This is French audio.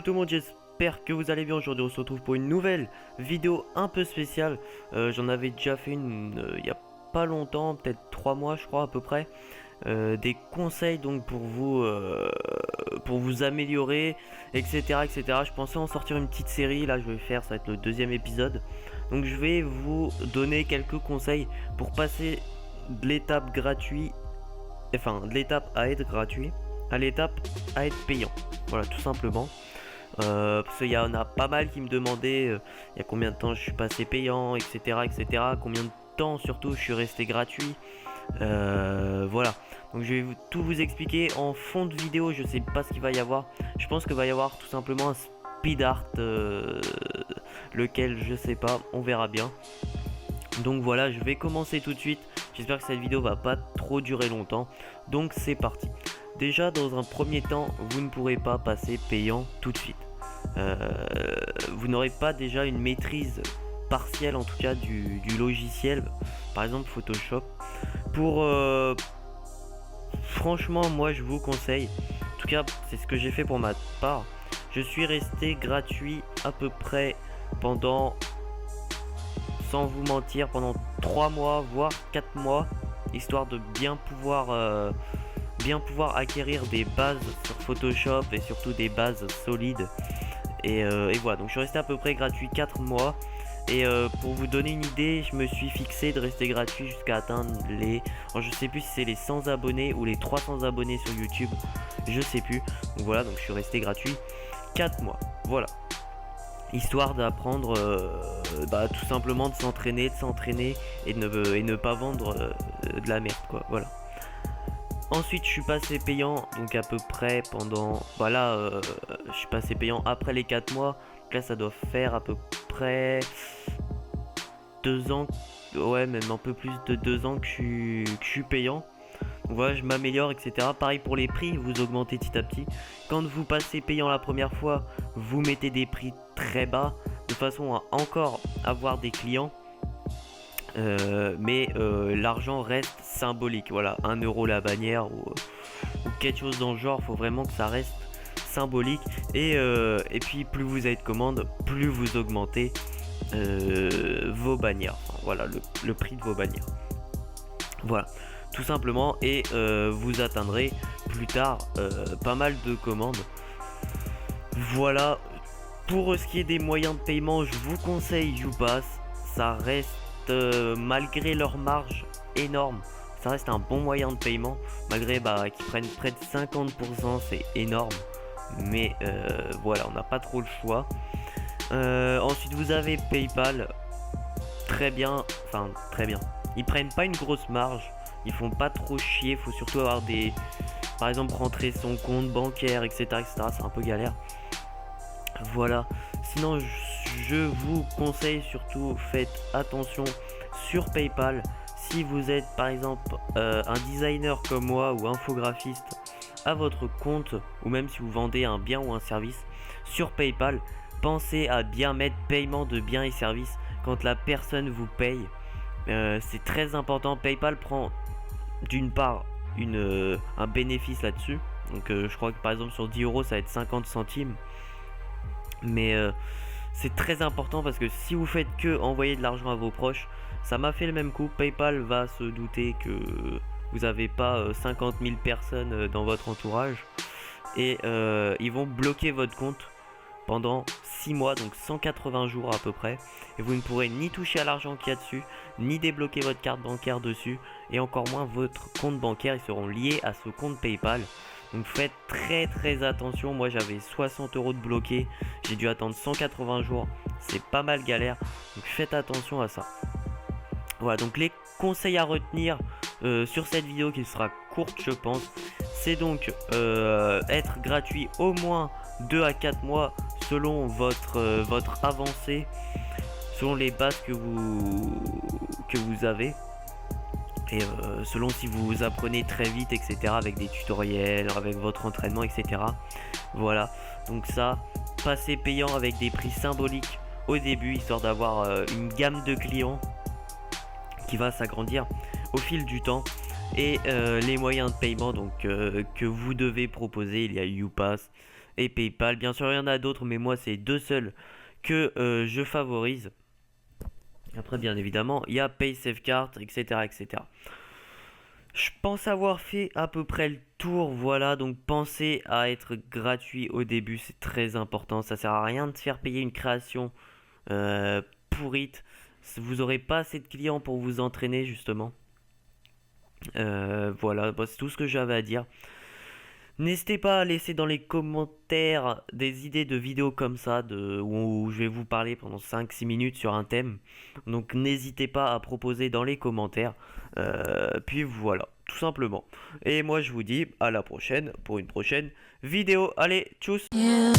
tout le monde, j'espère que vous allez bien. Aujourd'hui on se retrouve pour une nouvelle vidéo un peu spéciale. J'en avais déjà fait une il y a pas longtemps, peut-être 3 mois je crois à peu près. Des conseils donc pour vous améliorer, etc., etc. Je pensais en sortir une petite série, là je vais faire, ça va être le deuxième épisode. Donc je vais vous donner quelques conseils pour passer de l'étape gratuit, enfin de l'étape à être gratuit à l'étape à être payant. Voilà, tout simplement. Parce qu'il y en a pas mal qui me demandaient il y a combien de temps je suis passé payant, etc., etc. Combien de temps surtout je suis resté gratuit. Voilà. Donc je vais tout vous expliquer en fond de vidéo. Je sais pas ce qu'il va y avoir. Je pense qu'il va y avoir tout simplement un speed art, lequel je sais pas. On verra bien. Donc voilà, je vais commencer tout de suite. J'espère que cette vidéo va pas trop durer longtemps. Donc c'est parti. Déjà, dans un premier temps, vous ne pourrez pas passer payant tout de suite. Vous n'aurez pas déjà une maîtrise partielle, en tout cas du logiciel, par exemple Photoshop. Franchement, moi je vous conseille, en tout cas c'est ce que j'ai fait pour ma part. Je suis resté gratuit à peu près pendant, sans vous mentir, pendant 3 mois, voire 4 mois, histoire de bien pouvoir acquérir des bases sur Photoshop et surtout des bases solides. Et voilà, donc je suis resté à peu près gratuit 4 mois. Et pour vous donner une idée, je me suis fixé de rester gratuit jusqu'à atteindre les... Alors, je sais plus si c'est les 100 abonnés ou les 300 abonnés sur YouTube. Je sais plus. Donc voilà, donc je suis resté gratuit 4 mois. Voilà. Histoire d'apprendre, tout simplement de s'entraîner et de ne pas vendre de la merde, quoi. Voilà. Ensuite je suis passé payant, donc à peu près pendant, je suis passé payant après les 4 mois. Donc là ça doit faire à peu près 2 ans, ouais, même un peu plus de 2 ans que je suis payant. Donc voilà, je m'améliore, etc. Pareil pour les prix, vous augmentez petit à petit. Quand vous passez payant la première fois, vous mettez des prix très bas de façon à encore avoir des clients. Mais l'argent reste symbolique, voilà, 1 euro la bannière ou quelque chose dans le genre. Faut vraiment que ça reste symbolique. Et puis plus vous avez de commandes, plus vous augmentez vos bannières, enfin, voilà, le prix de vos bannières, voilà, tout simplement. Et vous atteindrez plus tard pas mal de commandes. Voilà. Pour ce qui est des moyens de paiement, je vous conseille YouPass. Ça reste, malgré leur marge énorme, ça reste un bon moyen de paiement. Malgré qu'ils prennent près de 50%, c'est énorme. Mais voilà, on n'a pas trop le choix. Ensuite vous avez PayPal. Très bien, enfin très bien. Ils prennent pas une grosse marge. Ils font pas trop chier. Faut surtout avoir des... Par exemple rentrer son compte bancaire, etc., etc. C'est un peu galère. Voilà. Sinon je vous conseille surtout, faites attention sur PayPal. Si vous êtes par exemple un designer comme moi ou infographiste à votre compte, ou même si vous vendez un bien ou un service sur PayPal, pensez à bien mettre paiement de biens et services quand la personne vous paye. C'est très important. PayPal prend d'une part un bénéfice là-dessus. Donc je crois que par exemple sur 10 euros ça va être 50 centimes. Mais c'est très important parce que si vous faites que envoyer de l'argent à vos proches, ça m'a fait le même coup. PayPal va se douter que vous n'avez pas 50 000 personnes dans votre entourage. Et ils vont bloquer votre compte pendant 6 mois, donc 180 jours à peu près. Et vous ne pourrez ni toucher à l'argent qu'il y a dessus, ni débloquer votre carte bancaire dessus. Et encore moins votre compte bancaire, ils seront liés à ce compte PayPal. Donc faites très attention. Moi j'avais 60 euros de bloqué, j'ai dû attendre 180 jours, c'est pas mal galère. Donc faites attention à ça. Voilà, donc les conseils à retenir sur cette vidéo qui sera courte je pense, c'est donc être gratuit au moins 2 à 4 mois selon votre avancée, selon les bases que vous avez. Et selon si vous apprenez très vite, etc., avec des tutoriels, avec votre entraînement, etc. Voilà, donc ça, passer payant avec des prix symboliques au début, histoire d'avoir une gamme de clients qui va s'agrandir au fil du temps. Et les moyens de paiement donc que vous devez proposer, il y a YouPass, et PayPal. Bien sûr, il y en a d'autres, mais moi, c'est les deux seuls que je favorise. Après, bien évidemment, il y a PaySafeCard, etc., etc. Je pense avoir fait à peu près le tour, voilà, donc pensez à être gratuit au début, c'est très important, ça sert à rien de se faire payer une création pourrite, vous aurez pas assez de clients pour vous entraîner justement. Voilà, bah, c'est tout ce que j'avais à dire. N'hésitez pas à laisser dans les commentaires des idées de vidéos comme ça, où je vais vous parler pendant 5-6 minutes sur un thème. Donc n'hésitez pas à proposer dans les commentaires. Puis voilà, tout simplement. Et moi je vous dis à la prochaine pour une prochaine vidéo. Allez, tchuss! Yeah.